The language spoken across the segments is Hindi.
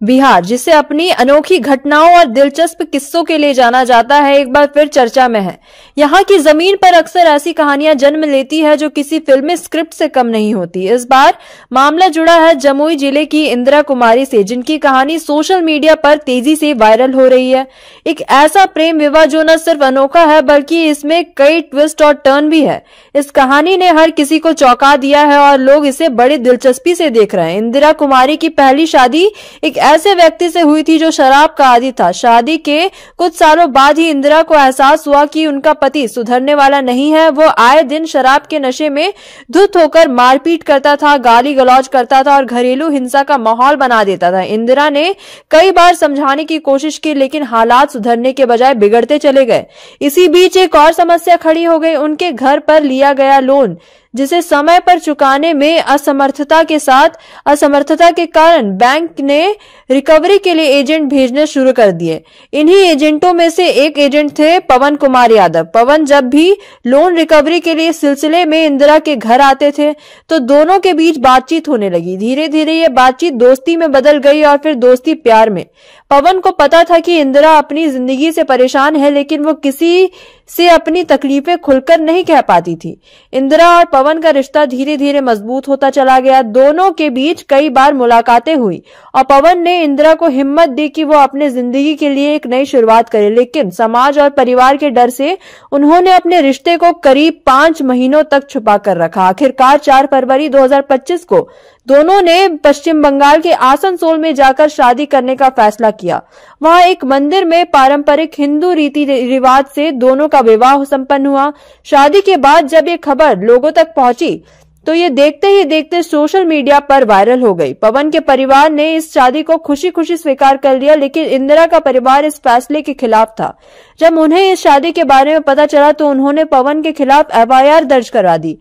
बिहार, जिसे अपनी अनोखी घटनाओं और दिलचस्प किस्सों के लिए जाना जाता है, एक बार फिर चर्चा में है। यहाँ की जमीन पर अक्सर ऐसी कहानियां जन्म लेती है जो किसी फिल्मी स्क्रिप्ट से कम नहीं होती। इस बार मामला जुड़ा है जमुई जिले की इंदिरा कुमारी से, जिनकी कहानी सोशल मीडिया पर तेजी से वायरल हो रही है। एक ऐसा प्रेम विवाह जो न सिर्फ अनोखा है बल्कि इसमें कई ट्विस्ट और टर्न भी है। इस कहानी ने हर किसी को चौंका दिया है और लोग इसे बड़ी दिलचस्पी से देख रहे हैं। इंदिरा कुमारी की पहली शादी एक ऐसे व्यक्ति से हुई थी जो शराब का आदी था। शादी के कुछ सालों बाद ही इंदिरा को एहसास हुआ कि उनका पति सुधरने वाला नहीं है। वो आए दिन शराब के नशे में धुत होकर मारपीट करता था, गाली गलौज करता था और घरेलू हिंसा का माहौल बना देता था। इंदिरा ने कई बार समझाने की कोशिश की, लेकिन हालात सुधरने के बजाय बिगड़ते चले गए। इसी बीच एक और समस्या खड़ी हो गई। उनके घर पर लिया गया लोन, जिसे समय पर चुकाने में असमर्थता के कारण बैंक ने रिकवरी के लिए एजेंट भेजने शुरू कर दिए। इन्हीं एजेंटों में से एक एजेंट थे पवन कुमार यादव। पवन जब भी लोन रिकवरी के लिए सिलसिले में इंदिरा के घर आते थे तो दोनों के बीच बातचीत होने लगी। धीरे धीरे ये बातचीत दोस्ती में बदल गई और फिर दोस्ती प्यार में। पवन को पता था कि इंदिरा अपनी जिंदगी से परेशान है, लेकिन वो किसी से अपनी तकलीफें खुलकर नहीं कह पाती थी। इंदिरा और पवन का रिश्ता धीरे धीरे मजबूत होता चला गया। दोनों के बीच कई बार मुलाकातें हुई और पवन ने इंदिरा को हिम्मत दी कि वो अपने जिंदगी के लिए एक नई शुरुआत करे, लेकिन समाज और परिवार के डर से उन्होंने अपने रिश्ते को करीब 5 महीनों तक छुपा कर रखा। आखिरकार 4 फरवरी 2025 को दोनों ने पश्चिम बंगाल के आसनसोल में जाकर शादी करने का फैसला किया। वहां एक मंदिर में पारंपरिक हिंदू रीति रिवाज से दोनों का विवाह संपन्न हुआ। शादी के बाद जब ये खबर लोगों तक पहुंची तो ये देखते ही देखते सोशल मीडिया पर वायरल हो गई। पवन के परिवार ने इस शादी को खुशी खुशी स्वीकार कर लिया, लेकिन इंदिरा का परिवार इस फैसले के खिलाफ था। जब उन्हें इस शादी के बारे में पता चला तो उन्होंने पवन के खिलाफ FIR दर्ज करा दी।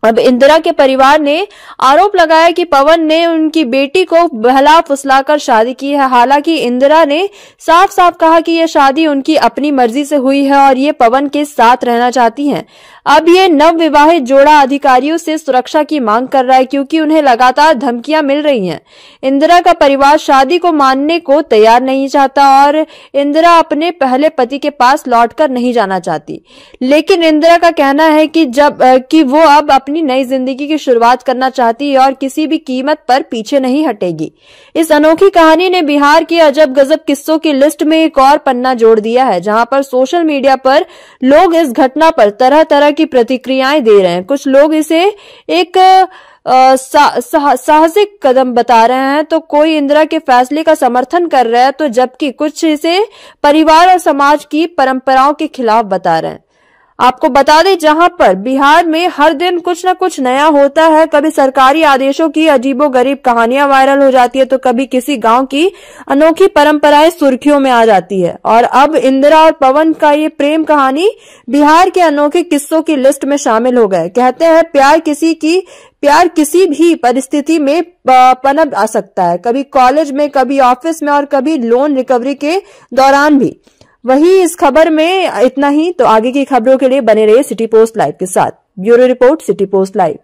अब इंदिरा के परिवार ने आरोप लगाया कि पवन ने उनकी बेटी को बहला फुसलाकर शादी की है। हालांकि इंदिरा ने साफ साफ कहा कि यह शादी उनकी अपनी मर्जी से हुई है और ये पवन के साथ रहना चाहती हैं। अब ये नव विवाहित जोड़ा अधिकारियों से सुरक्षा की मांग कर रहा है, क्योंकि उन्हें लगातार धमकियां मिल रही हैं। इंदिरा का परिवार शादी को मानने को तैयार नहीं चाहता और इंदिरा अपने पहले पति के पास लौटकर नहीं जाना चाहती। लेकिन इंदिरा का कहना है कि वो अब अपनी नई जिंदगी की शुरुआत करना चाहती है और किसी भी कीमत पर पीछे नहीं हटेगी। इस अनोखी कहानी ने बिहार की अजब गजब किस्सों की लिस्ट में एक और पन्ना जोड़ दिया है, जहां पर सोशल मीडिया पर लोग इस घटना पर तरह तरह की प्रतिक्रियाएं दे रहे हैं। कुछ लोग इसे एक साहसिक कदम बता रहे हैं तो कोई इंदिरा के फैसले का समर्थन कर रहा है, तो जबकि कुछ इसे परिवार और समाज की परंपराओं के खिलाफ बता रहे हैं। आपको बता दें, जहां पर बिहार में हर दिन कुछ न कुछ नया होता है। कभी सरकारी आदेशों की अजीबोगरीब कहानियां वायरल हो जाती है तो कभी किसी गांव की अनोखी परंपराएं सुर्खियों में आ जाती है। और अब इंदिरा और पवन का ये प्रेम कहानी बिहार के अनोखे किस्सों की लिस्ट में शामिल हो गए। कहते हैं प्यार किसी भी परिस्थिति में पनप आ सकता है, कभी कॉलेज में, कभी ऑफिस में और कभी लोन रिकवरी के दौरान भी। वही इस खबर में इतना ही। तो आगे की खबरों के लिए बने रहिए सिटी पोस्ट लाइव के साथ। Bureau report, city post live.